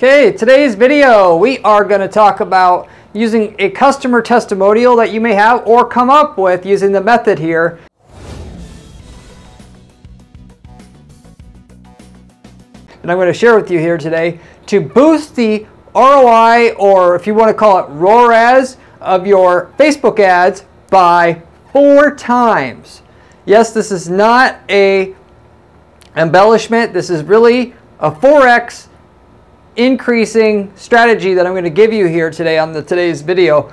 Okay, today's video we are going to talk about using a customer testimonial that you may have or come up with using the method here. And I'm going to share with you here today to boost the ROI, or if you want to call it ROAS, of your Facebook ads by 4 times. Yes, this is not a embellishment. This is really a 4X increasing strategy that I'm going to give you here today on today's video.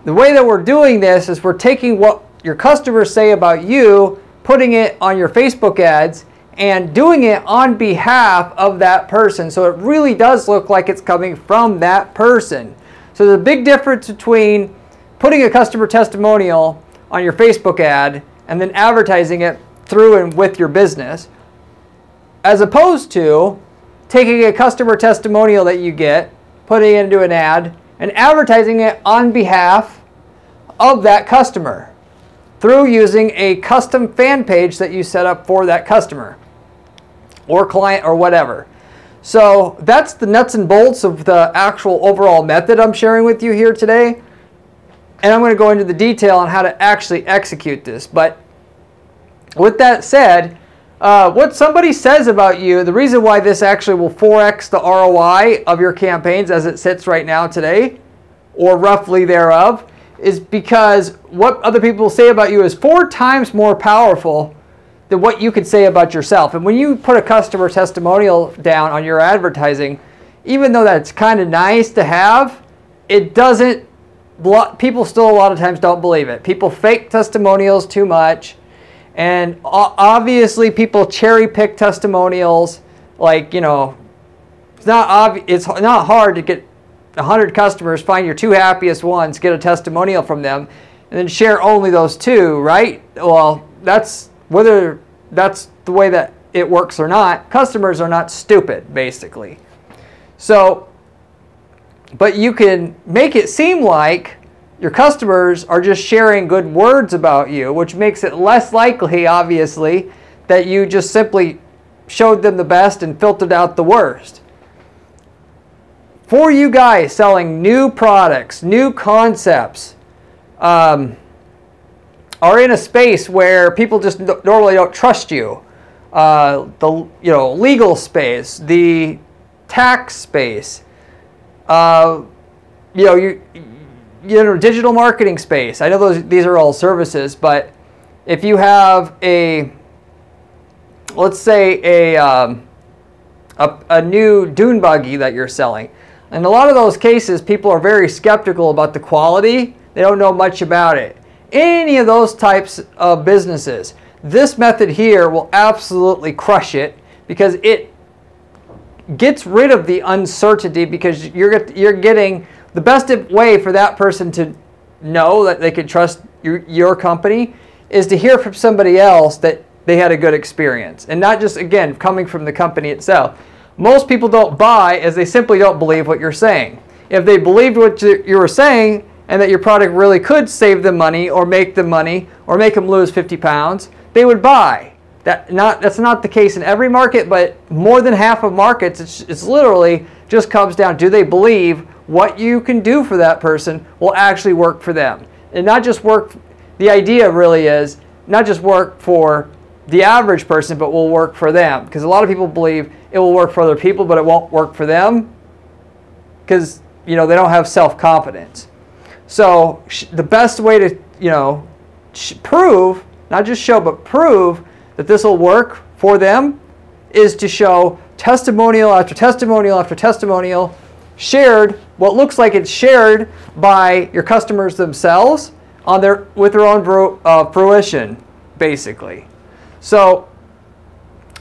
The way that we're doing this is we're taking what your customers say about you, putting it on your Facebook ads, and doing it on behalf of that person. So it really does look like it's coming from that person. So there's a big difference between putting a customer testimonial on your Facebook ad and then advertising it through and with your business, as opposed to taking a customer testimonial that you get, putting it into an ad, and advertising it on behalf of that customer through using a custom fan page that you set up for that customer or client or whatever. So that's the nuts and bolts of the actual overall method I'm sharing with you here today. And I'm going to go into the detail on how to actually execute this. But with that said, what somebody says about you, the reason why this actually will 4X the ROI of your campaigns as it sits right now today, or roughly thereof, is because what other people say about you is 4 times more powerful than what you could say about yourself. And when you put a customer testimonial down on your advertising, even though that's kind of nice to have, it doesn't, people still a lot of times don't believe it. People fake testimonials too much. And obviously people cherry pick testimonials, like, you know, it's not hard to get 100 customers, find your 2 happiest ones, get a testimonial from them, and then share only those 2, right? Well, that's whether that's the way that it works or not. Customers are not stupid, basically. So, but you can make it seem like your customers are just sharing good words about you, which makes it less likely, obviously, that you just simply showed them the best and filtered out the worst. For you guys selling new products, new concepts, are in a space where people just normally don't trust you, the legal space, the tax space, digital marketing space. I know these are all services, but if you have let's say a new dune buggy that you're selling, in a lot of those cases, people are very skeptical about the quality. They don't know much about it. Any of those types of businesses, this method here will absolutely crush it, because it gets rid of the uncertainty, because you're getting the best way for that person to know that they can trust your company is to hear from somebody else that they had a good experience, and not just, again, coming from the company itself. Most people don't buy as they simply don't believe what you're saying. If they believed what you were saying and that your product really could save them money or make them money or make them lose 50 pounds, they would buy. That's not the case in every market, but more than half of markets, it's literally just comes down, do they believe what you can do for that person will actually work for them? And not just work, the idea really is not just work for the average person, but will work for them. Because a lot of people believe it will work for other people, but it won't work for them because, they don't have self-confidence. So the best way to, prove, not just show, but prove that this will work for them is to show testimonial after testimonial after testimonial shared, what looks like it's shared by your customers themselves with their own fruition, basically. So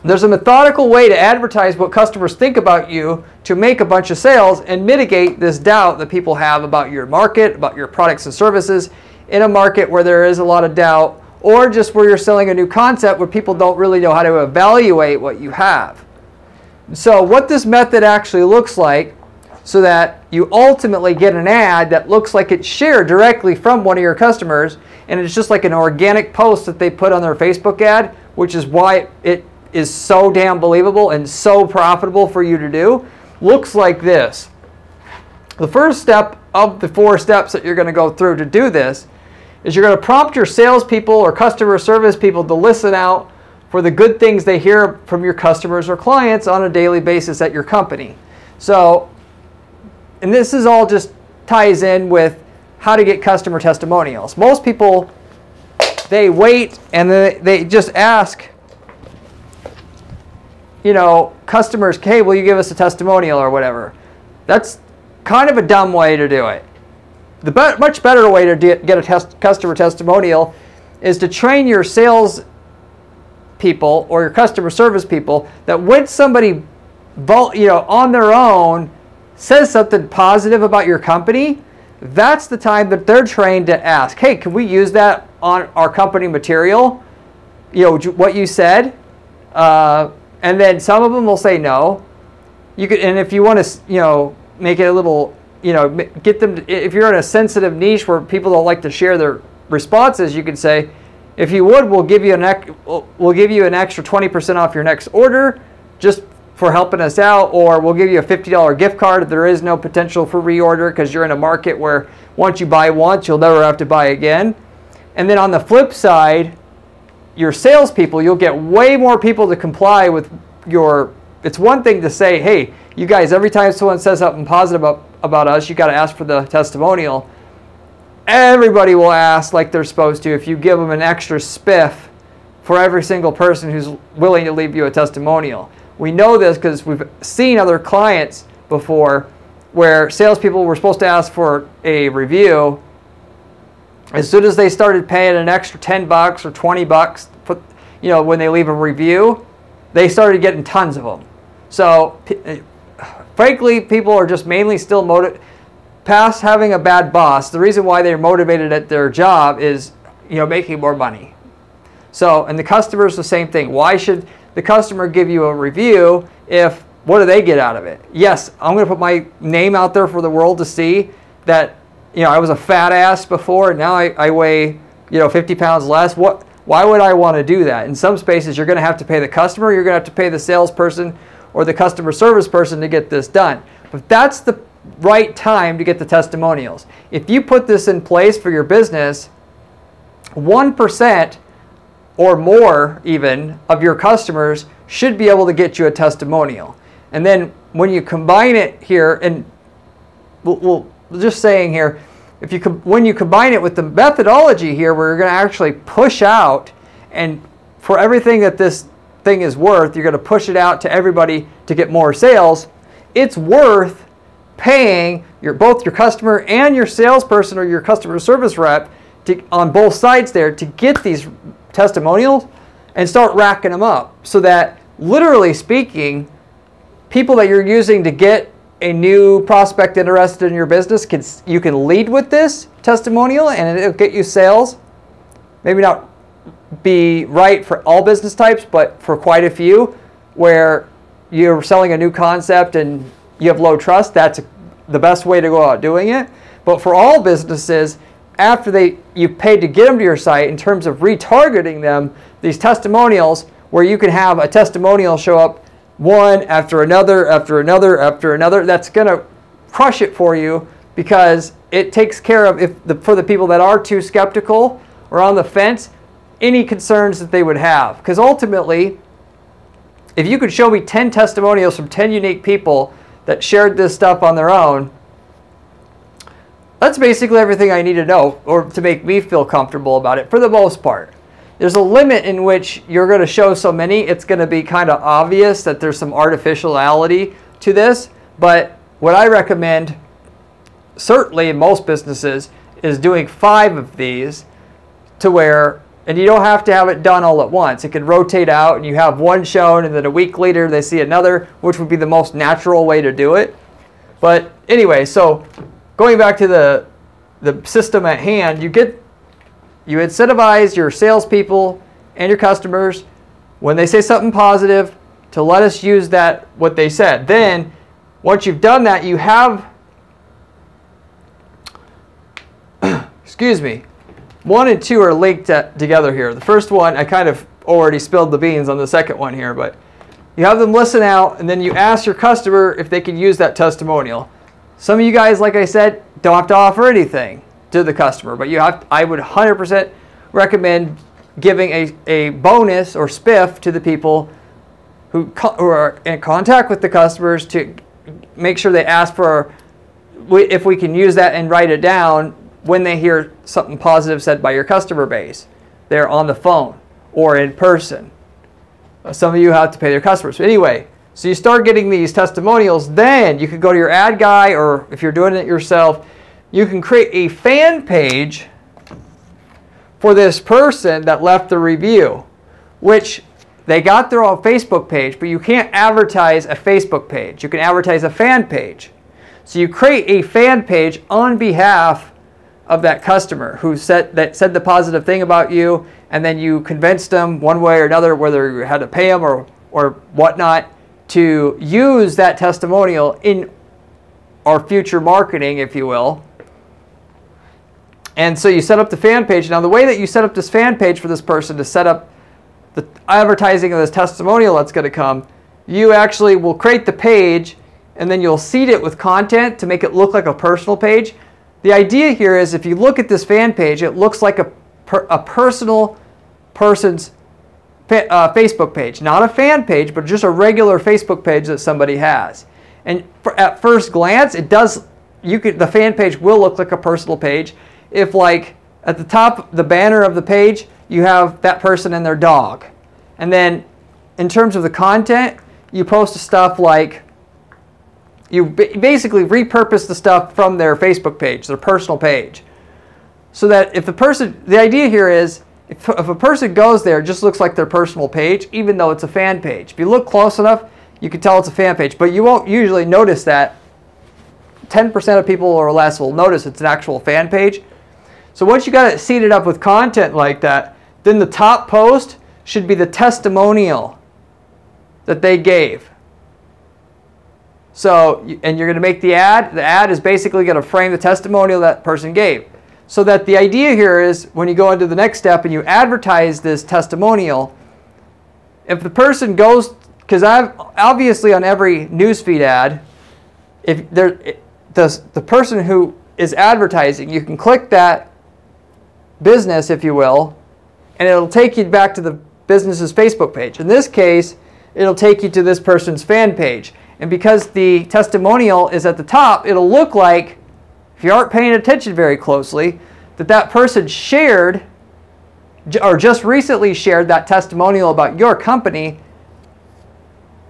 there's a methodical way to advertise what customers think about you to make a bunch of sales and mitigate this doubt that people have about your market, about your products and services in a market where there is a lot of doubt, or just where you're selling a new concept where people don't really know how to evaluate what you have. So what this method actually looks like, so that you ultimately get an ad that looks like it's shared directly from one of your customers, and it's just like an organic post that they put on their Facebook ad, which is why it is so damn believable and so profitable for you to do, looks like this. The first step of the 4 steps that you're going to go through to do this is you're going to prompt your salespeople or customer service people to listen out for the good things they hear from your customers or clients on a daily basis at your company. So, and this is all just ties in with how to get customer testimonials. Most people, they wait and they just ask, you know, customers, hey, will you give us a testimonial or whatever? That's kind of a dumb way to do it. The much better way to get a customer testimonial is to train your sales people or your customer service people that when somebody, you know, on their own says something positive about your company, that's the time that they're trained to ask, hey, can we use that on our company material? You know, what you said. And then some of them will say no. You could, and if you want to, you know, make it a little, you know, get them to, if you're in a sensitive niche where people don't like to share their responses, you could say, if you would, we'll give you an extra 20% off your next order just for helping us out, or we'll give you a $50 gift card if there is no potential for reorder because you're in a market where once you buy once, you'll never have to buy again. And then on the flip side, your salespeople, you'll get way more people to comply with your, it's one thing to say, hey, you guys, every time someone says something positive about us, you got to ask for the testimonial. Everybody will ask like they're supposed to if you give them an extra spiff for every single person who's willing to leave you a testimonial. We know this because we've seen other clients before where salespeople were supposed to ask for a review. As soon as they started paying an extra $10 or $20, you know, when they leave a review, they started getting tons of them. So, frankly, people are just mainly still motivated. Past having a bad boss, the reason why they're motivated at their job is, you know, making more money. So, and the customer's the same thing. Why should the customer give you a review if, what do they get out of it? Yes, I'm going to put my name out there for the world to see that, you know, I was a fat ass before and now I weigh, you know, 50 pounds less. Why would I want to do that? In some spaces, you're going to have to pay the customer, you're going to have to pay the salesperson or the customer service person to get this done. But that's the right time to get the testimonials. If you put this in place for your business, 1% or more even of your customers should be able to get you a testimonial. And then when you combine it here, and we'll just saying here, when you combine it with the methodology here, where you're going to actually push out, and for everything that this thing is worth, you're going to push it out to everybody to get more sales, it's worth paying both your customer and your salesperson or your customer service rep on both sides there to get these testimonials and start racking them up, so that literally speaking, people that you're using to get a new prospect interested in your business, you can lead with this testimonial and it'll get you sales. Maybe not be right for all business types, but for quite a few where you're selling a new concept and you have low trust, that's the best way to go about doing it. But for all businesses, after you've paid to get them to your site, in terms of retargeting them, these testimonials where you can have a testimonial show up one after another, after another, after another, that's going to crush it for you, because it takes care of, for the people that are too skeptical or on the fence, any concerns that they would have. Because ultimately, if you could show me 10 testimonials from 10 unique people that shared this stuff on their own, that's basically everything I need to know, or to make me feel comfortable about it for the most part. There's a limit in which you're going to show so many, it's going to be kind of obvious that there's some artificiality to this. But what I recommend, certainly in most businesses, is doing 5 of these to where, and you don't have to have it done all at once. It can rotate out and you have one shown and then a week later they see another, which would be the most natural way to do it. But anyway, so going back to the system at hand, you incentivize your salespeople and your customers when they say something positive to let us use what they said. Then, once you've done that, you have, excuse me, 1 and 2 are linked together here. The first one, I kind of already spilled the beans on the second one here, but You have them listen out, and then you ask your customer if they can use that testimonial. Some of you guys, like I said, don't have to offer anything to the customer, but I would 100% recommend giving a bonus or spiff to the people who are in contact with the customers to make sure they ask for if we can use that and write it down when they hear something positive said by your customer base. They're on the phone or in person. Some of you have to pay their customers. But anyway, so you start getting these testimonials, then you can go to your ad guy, or if you're doing it yourself, you can create a fan page for this person that left the review, which they got their own Facebook page, but you can't advertise a Facebook page. You can advertise a fan page. So you create a fan page on behalf of that customer who said the positive thing about you, and then you convinced them one way or another, whether you had to pay them or whatnot, to use that testimonial in our future marketing, if you will. And so you set up the fan page. Now the way that you set up this fan page for this person to set up the advertising of this testimonial that's going to come, you actually will create the page and then you'll seed it with content to make it look like a personal page. The idea here is if you look at this fan page, it looks like a personal person's Facebook page. Not a fan page, but just a regular Facebook page that somebody has. And at first glance, it does. The fan page will look like a personal page. If, like, at the top, the banner of the page, you have that person and their dog. And then in terms of the content, you post stuff like, you basically repurpose the stuff from their Facebook page, their personal page. So that if the idea here is, if a person goes there, it just looks like their personal page, even though it's a fan page. If you look close enough, you can tell it's a fan page, but you won't usually notice that. 10% of people or less will notice it's an actual fan page. So once you got it seeded up with content like that, then the top post should be the testimonial that they gave. So, and you're going to make the ad. The ad is basically going to frame the testimonial that person gave. So that the idea here is when you go into the next step and you advertise this testimonial, if the person goes, because obviously on every newsfeed ad, if the person who is advertising, you can click that business, if you will, and it'll take you back to the business's Facebook page. In this case, it'll take you to this person's fan page. And because the testimonial is at the top, it'll look like, if you aren't paying attention very closely, that person shared or just recently shared that testimonial about your company,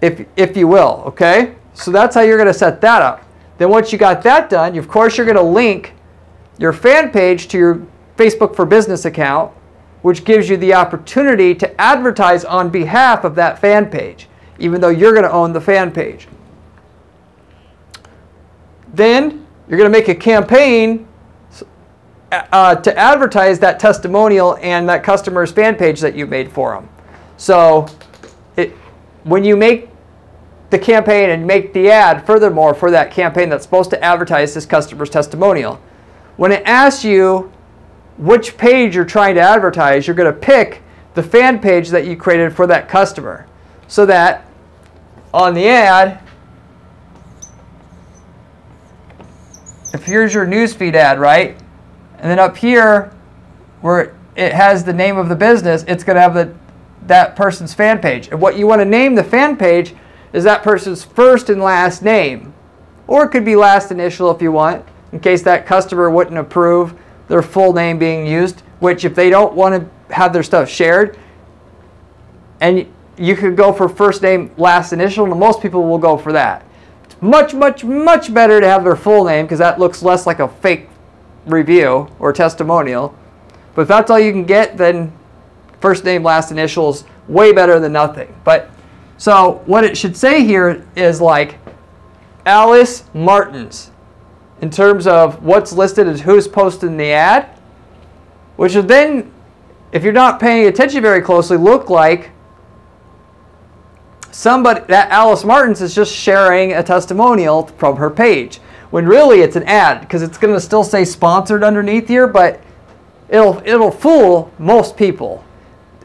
if you will, okay? So that's how you're going to set that up. Then once you got that done, of course you're going to link your fan page to your Facebook for Business account, which gives you the opportunity to advertise on behalf of that fan page, even though you're going to own the fan page. Then you're going to make a campaign to advertise that testimonial and that customer's fan page that you made for them. So when you make the campaign and make the ad, furthermore, for that campaign that's supposed to advertise this customer's testimonial, when it asks you which page you're trying to advertise, you're going to pick the fan page that you created for that customer. So that on the ad, if here's your newsfeed ad, right? And then up here, where it has the name of the business, it's going to have that person's fan page. And what you want to name the fan page is that person's first and last name. Or it could be last initial if you want, in case that customer wouldn't approve their full name being used, which if they don't want to have their stuff shared, and you could go for first name, last initial, and most people will go for that. It's much, much, much better to have their full name because that looks less like a fake review or testimonial. But if that's all you can get, then first name, last initial is way better than nothing. But so what it should say here is like Alice Martins in terms of what's listed as who's posting the ad, which would then, if you're not paying attention very closely, look like somebody, that Alice Martins is just sharing a testimonial from her page, when really it's an ad, because it's going to still say sponsored underneath here, but it'll fool most people.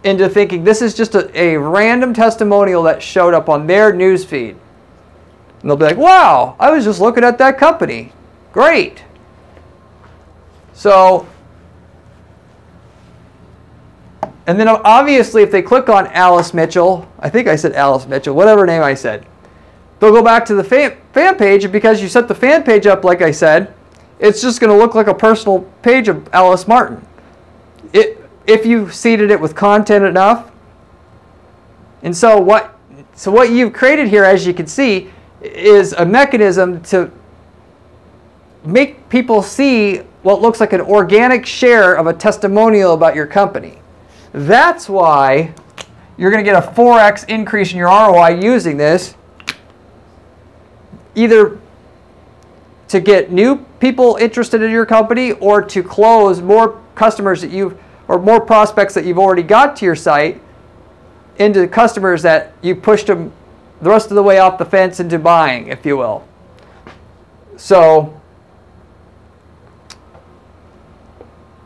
into thinking this is just a random testimonial that showed up on their news feed. And they'll be like, wow, I was just looking at that company. Great. So, and then obviously if they click on Alice Mitchell, I think I said Alice Mitchell, whatever name I said, they'll go back to the fan page, and because you set the fan page up like I said, it's just going to look like a personal page of Alice Martin. If you seeded it with content enough. And so what you've created here, as you can see, is a mechanism to make people see what looks like an organic share of a testimonial about your company. That's why you're going to get a 4x increase in your ROI using this, either to get new people interested in your company or to close more customers that or more prospects that you've already got to your site into customers that you pushed them the rest of the way off the fence into buying, if you will. So,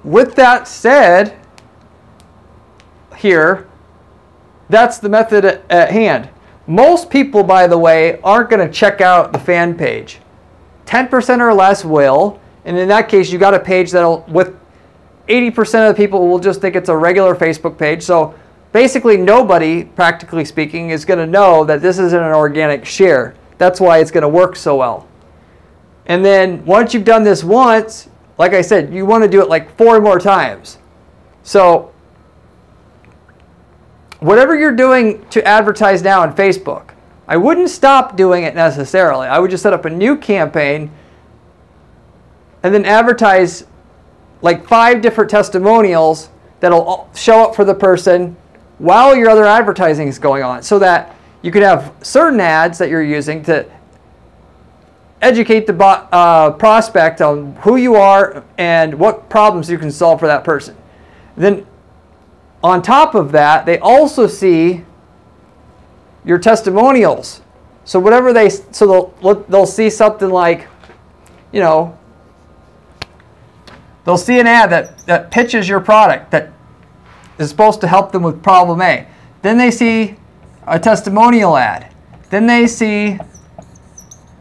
with that said, here, that's the method at hand. Most people, by the way, aren't going to check out the fan page. 10% or less will, and in that case, you got a page that'll, with 80% of the people will just think it's a regular Facebook page. So basically nobody, practically speaking, is going to know that this isn't an organic share. That's why it's going to work so well. And then once you've done this once, like I said, you want to do it like 4 more times. So whatever you're doing to advertise now on Facebook, I wouldn't stop doing it necessarily. I would just set up a new campaign and then advertise like 5 different testimonials that'll show up for the person while your other advertising is going on, so that you could have certain ads that you're using to educate the prospect on who you are and what problems you can solve for that person. Then on top of that, they also see your testimonials. So whatever they'll see something like, you know, they'll see an ad that pitches your product that is supposed to help them with problem A. Then they see a testimonial ad. Then they see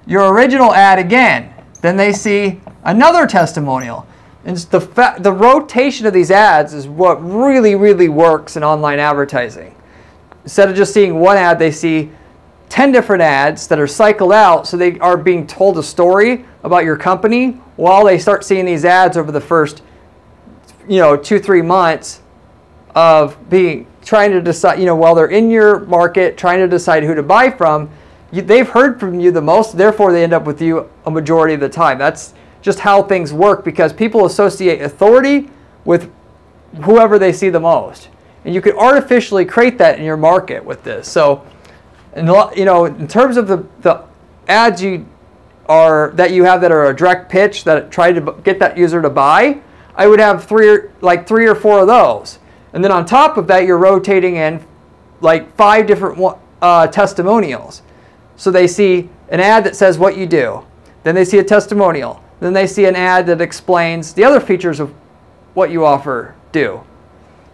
your original ad again. Then they see another testimonial. And the rotation of these ads is what really, really works in online advertising. Instead of just seeing one ad, they see 10 different ads that are cycled out, so they are being told a story about your company while they start seeing these ads over the first, 2-3 months of trying to decide, while they're in your market, trying to decide who to buy from. They've heard from you the most, therefore they end up with you a majority of the time. That's just how things work, because people associate authority with whoever they see the most. And you could artificially create that in your market with this. So, in terms of the ads that you have that are a direct pitch that try to get that user to buy, I would have 3 or 4 of those. And then on top of that, you're rotating in like 5 different testimonials. So they see an ad that says what you do. Then they see a testimonial. Then they see an ad that explains the other features of what you do.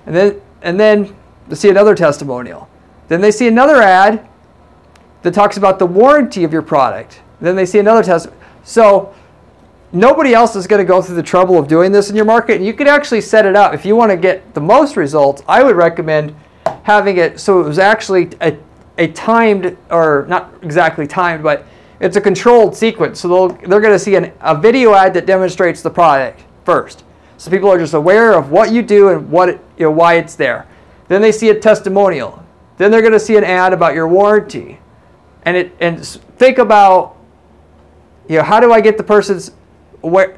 And then they see another testimonial. Then they see another ad that talks about the warranty of your product. Then they see another testimonial. So nobody else is going to go through the trouble of doing this in your market. And you could actually set it up. If you want to get the most results, I would recommend having it so it was actually a timed, or not exactly timed, but it's a controlled sequence. So they're going to see a video ad that demonstrates the product first. So people are just aware of what you do and why it's there. Then they see a testimonial. Then they're going to see an ad about your warranty. And think about, how do I get the person's aware?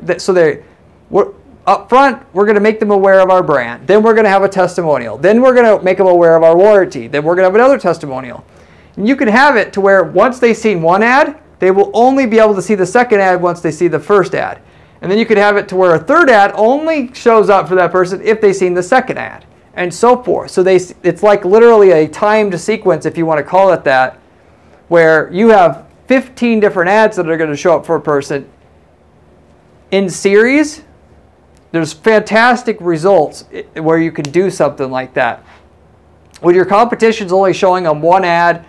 Up front, we're going to make them aware of our brand. Then we're going to have a testimonial. Then we're going to make them aware of our warranty. Then we're going to have another testimonial. And you can have it to where once they've seen one ad, they will only be able to see the second ad once they see the first ad. And then you could have it to where a third ad only shows up for that person if they've seen the second ad, and so forth. So it's like literally a timed sequence, if you want to call it that, where you have 15 different ads that are going to show up for a person in series. There's fantastic results where you can do something like that. when your competition's only showing them one ad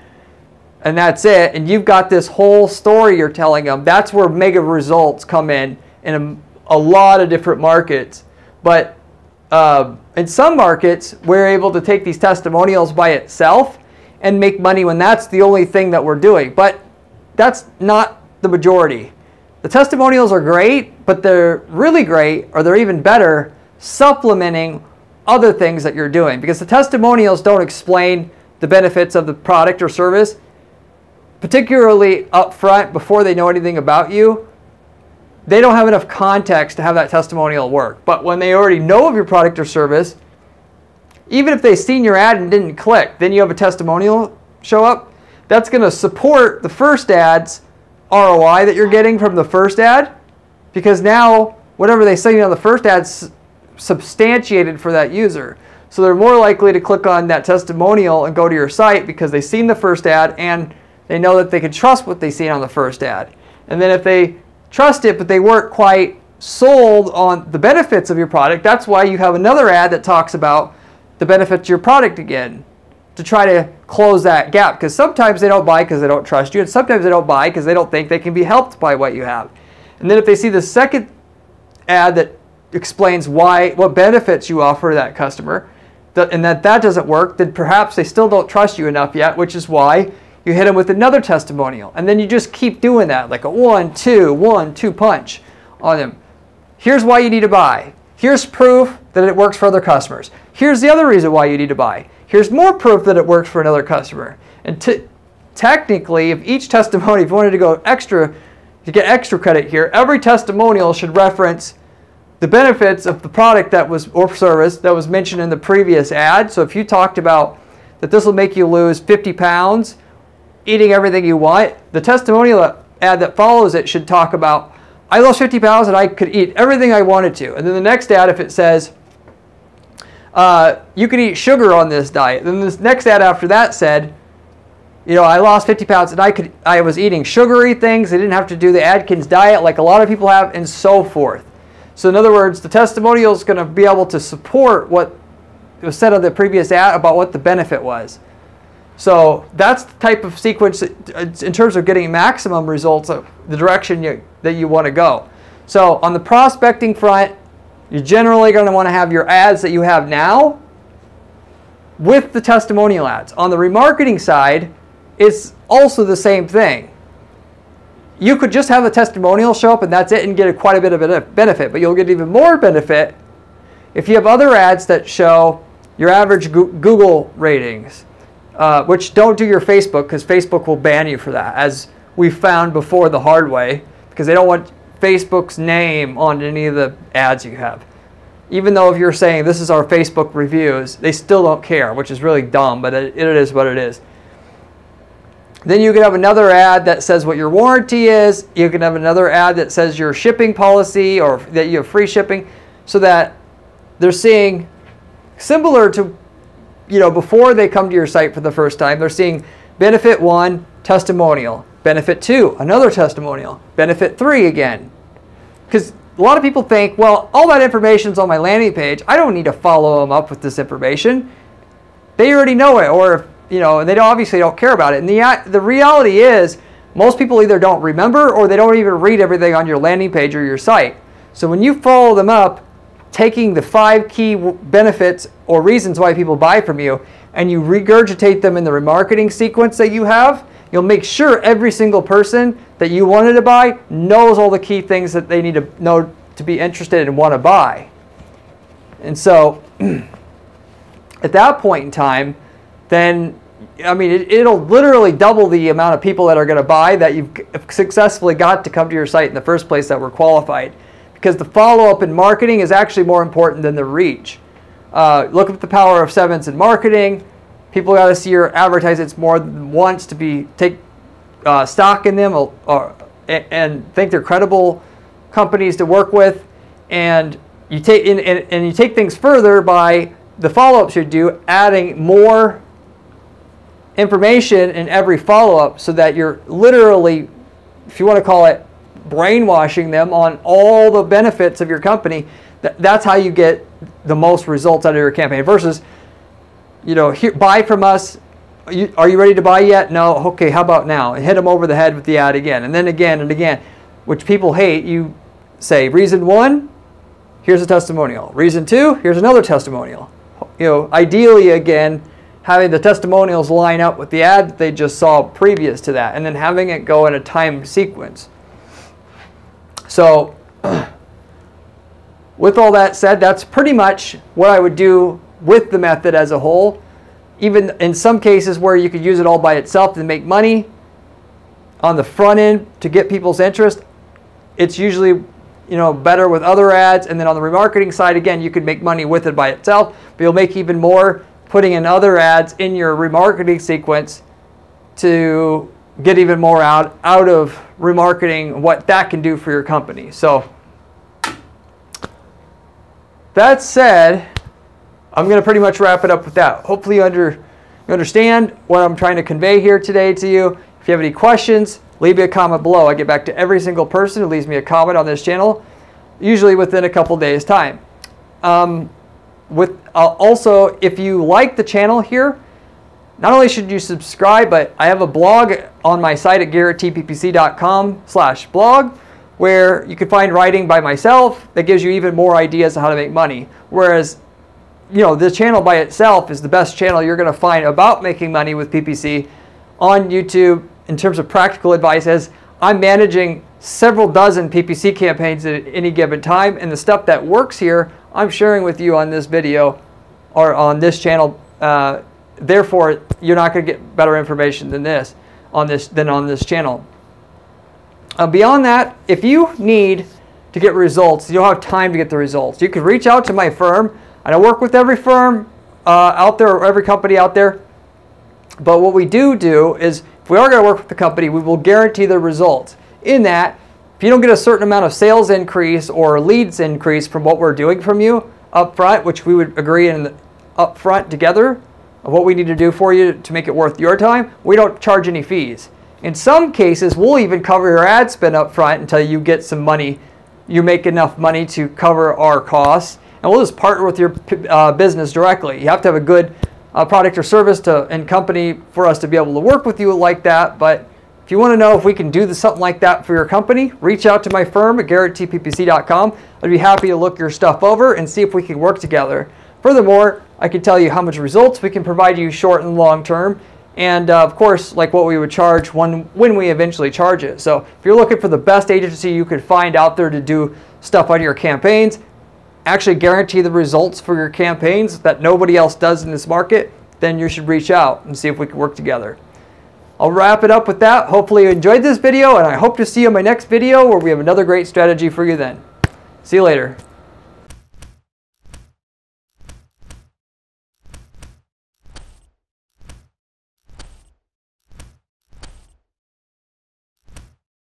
and that's it, and you've got this whole story you're telling them, that's where mega results come in a lot of different markets. But in some markets, we're able to take these testimonials by itself and make money when that's the only thing that we're doing. But that's not the majority. The testimonials are great, but they're really great, or they're even better, supplementing other things that you're doing. Because the testimonials don't explain the benefits of the product or service, particularly up front before they know anything about you. They don't have enough context to have that testimonial work. But when they already know of your product or service, even if they've seen your ad and didn't click, then you have a testimonial show up. That's going to support the first ad's ROI that you're getting from the first ad, because now whatever they say on the first ad's substantiated for that user. So they're more likely to click on that testimonial and go to your site because they've seen the first ad and they know that they can trust what they see on the first ad. And then if they trust it but they weren't quite sold on the benefits of your product, that's why you have another ad that talks about the benefits of your product again, to try to close that gap. Because sometimes they don't buy because they don't trust you, and sometimes they don't buy because they don't think they can be helped by what you have. And then if they see the second ad that explains what benefits you offer that customer, and that doesn't work, then perhaps they still don't trust you enough yet, which is why you hit them with another testimonial. And then you just keep doing that, like a 1-2 punch on them. Here's why you need to buy. Here's proof that it works for other customers. Here's the other reason why you need to buy. Here's more proof that it works for another customer. And technically, if each testimony, if you wanted to go extra, to get extra credit here, every testimonial should reference the benefits of the product that was, or service that was mentioned in the previous ad. So if you talked about that this will make you lose 50 pounds eating everything you want, the testimonial ad that follows it should talk about, I lost 50 pounds and I could eat everything I wanted to. And then the next ad, if it says, you can eat sugar on this diet. Then this next ad after that said, you know, I lost 50 pounds and I was eating sugary things. I didn't have to do the Atkins diet like a lot of people have, and so forth. So in other words, the testimonial is going to be able to support what was said on the previous ad about what the benefit was. So that's the type of sequence that, in terms of getting maximum results of the direction that you want to go. So on the prospecting front, you're generally going to want to have your ads that you have now with the testimonial ads. On the remarketing side, it's also the same thing. You could just have a testimonial show up and that's it and get quite a bit of benefit, but you'll get even more benefit if you have other ads that show your average Google ratings, which don't do your Facebook, because Facebook will ban you for that, as we found before the hard way, because they don't want Facebook's name on any of the ads you have. Even though if you're saying this is our Facebook reviews, they still don't care, which is really dumb, but it is what it is. Then you can have another ad that says what your warranty is. You can have another ad that says your shipping policy, or that you have free shipping, so that they're seeing, similar to, you know, before they come to your site for the first time, they're seeing benefit 1, testimonial. Benefit 2, another testimonial. Benefit 3 again. Because a lot of people think, well, all that information's on my landing page. I don't need to follow them up with this information. They already know it, or, you know, they obviously don't care about it. And the reality is, most people either don't remember or they don't even read everything on your landing page or your site. So when you follow them up, taking the 5 key benefits or reasons why people buy from you, and you regurgitate them in the remarketing sequence that you have, you'll make sure every single person that you wanted to buy knows all the key things that they need to know to be interested and want to buy. And so at that point in time, then, I mean, it'll literally double the amount of people that are going to buy that you've successfully got to come to your site in the first place that were qualified. Because the follow-up in marketing is actually more important than the reach. Look at the power of 7s in marketing. People got to see your advertisements more than once to take stock in them and think they're credible companies to work with. And you take things further by the follow-ups you do, adding more information in every follow-up, so that you're literally, if you want to call it, brainwashing them on all the benefits of your company. That's how you get the most results out of your campaign, versus here, buy from us. Are you ready to buy yet? No. Okay, how about now? And hit them over the head with the ad again, and then again and again, which people hate. You say, reason 1, here's a testimonial. Reason 2, here's another testimonial. Ideally, again, having the testimonials line up with the ad that they just saw previous to that, and then having it go in a time sequence. So, with all that said, that's pretty much what I would do with the method as a whole. Even in some cases where you could use it all by itself to make money on the front end to get people's interest, it's usually better with other ads. And then on the remarketing side, again, you could make money with it by itself, but you'll make even more putting in other ads in your remarketing sequence to get even more out of remarketing, what that can do for your company. So that said, I'm going to pretty much wrap it up with that. Hopefully you understand what I'm trying to convey here today to you. If you have any questions, leave me a comment below. I get back to every single person who leaves me a comment on this channel, usually within a couple days' time. Also, if you like the channel here, not only should you subscribe, but I have a blog on my site at garretttppc.com/blog, where you can find writing by myself that gives you even more ideas on how to make money. Whereas, this channel by itself is the best channel you're going to find about making money with PPC on YouTube in terms of practical advice, as I'm managing several dozen PPC campaigns at any given time, and the stuff that works here I'm sharing with you on this video or on this channel. Therefore, you're not going to get better information than on this channel. Beyond that, if you need to get results, you don't have time to get the results, you can reach out to my firm. I don't work with every firm out there or every company out there, but what we do is, if we are going to work with the company, we will guarantee the results. In that, if you don't get a certain amount of sales increase or leads increase from what we're doing from you up front, which we would agree up front together of what we need to do for you to make it worth your time, we don't charge any fees. In some cases, we'll even cover your ad spend up front until you get some money. You make enough money to cover our costs, and we'll just partner with your business directly. You have to have a good product or service and company for us to be able to work with you like that. But if you want to know if we can do something like that for your company, reach out to my firm at garretttppc.com. I'd be happy to look your stuff over and see if we can work together. Furthermore, I can tell you how much results we can provide you short and long term, and of course, like what we would charge when we eventually charge it. So if you're looking for the best agency you could find out there to do stuff on your campaigns, actually guarantee the results for your campaigns that nobody else does in this market, then you should reach out and see if we can work together. I'll wrap it up with that. Hopefully you enjoyed this video, and I hope to see you in my next video where we have another great strategy for you then. See you later.